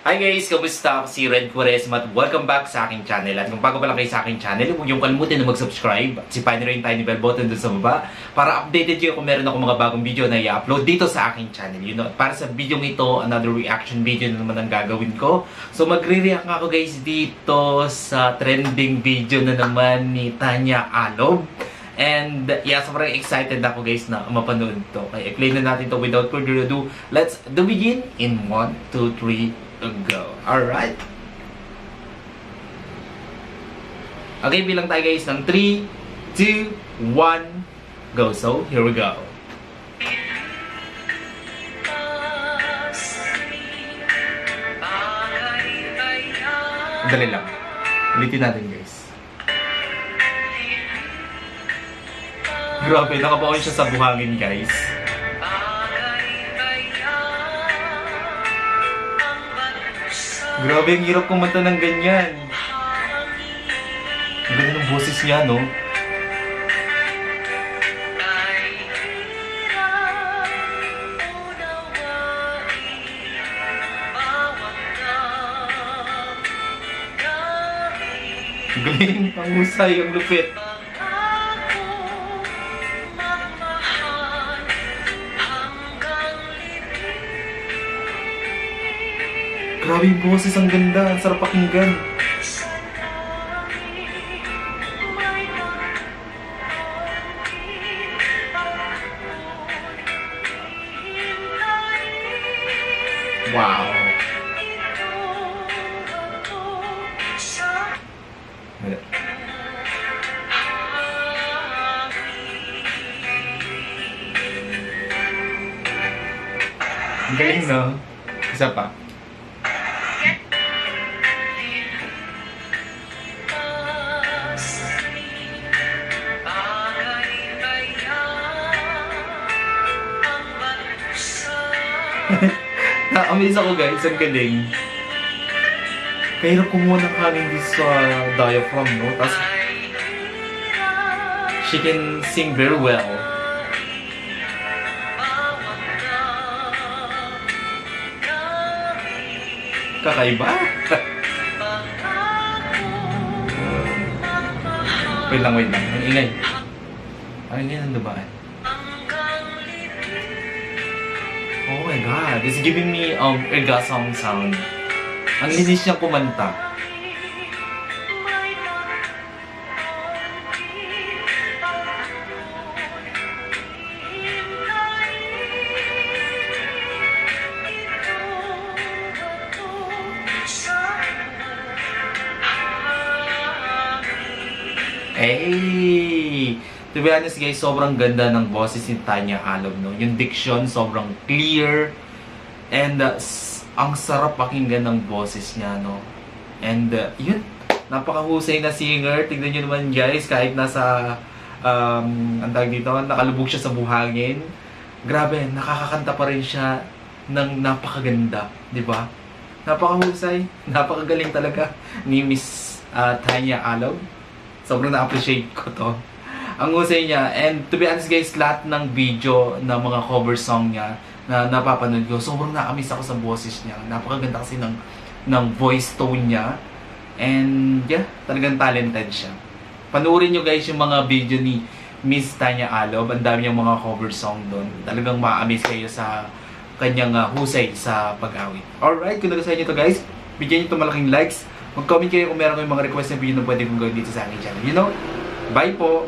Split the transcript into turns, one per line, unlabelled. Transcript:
Hi guys! Kamusta? Ako si Red Quaresma at welcome back sa aking channel. At kung bago pa lang kayo sa aking channel, huwag niyong kalimutan na mag-subscribe at sipain nyo yung tiny bell button dun sa baba para updated kayo kung meron ako mga bagong video na i-upload dito sa aking channel. Para sa video ito, another reaction video na naman ang gagawin ko. So magre-react nga ako guys dito sa trending video na naman ni Tanya Alob. And yeah, sobrang excited ako guys na mapanood to. Kaya i-play na natin to without further ado. Let's begin in 1, 2, 3, go. Alright. Okay, bilang tayo guys ng 3, 2, 1, go. So, here we go. Dali lang. Ulitin natin guys. Grabe, nakabaon siya sa buhangin guys. Grabe, ang hirap kumanta ng ganyan. Ang ganda ng boses niya, no? Ang galing, ang husay, ang lupit. Grabe yung boses, ang ganda, ang sarap pakinggan. Wow. Ang galing, no? Isa pa. Na-amaze ako guys, ang galing. Kahirap kumuha ng hangin dito sa diaphragm, no? Tapos, she can sing very well. Kakaiba? Wait lang. Ang ingay. Ang ingay ng dubaan. Oh my god, it's giving me orgasm sound. Ang linis niyang kumanta. Hey! To be honest guys, sobrang ganda ng boses ni Tanya Alob, no? Yung diction, sobrang clear. And ang sarap pakinggan ng boses niya, no? And yun, napakahusay na singer. Tignan nyo naman guys, kahit nasa, ang tawag dito, nakalubog siya sa buhangin. Grabe, nakakakanta pa rin siya ng napakaganda, di ba? Napakahusay, napakagaling talaga ni Miss Tanya Alob. Sobrang na-appreciate ko to. Ang husay niya. And to be honest guys, lahat ng video na mga cover song niya na napapanood ko, sobrang na-amaze ako sa boses niya. Napakaganda kasi ng voice tone niya. And yeah, talagang talented siya. Panoorin nyo guys yung mga video ni Miss Tanya Alob. Ang dami niyang mga cover song doon. Talagang ma-amaze kayo sa kanyang husay sa pag-awit. Alright, kung nagustuhan nyo to guys, bigyan nyo ito malaking likes. Mag-comment kayo kung meron kayong mga request na video na pwede kong gawin dito sa aking channel. You know, bye po!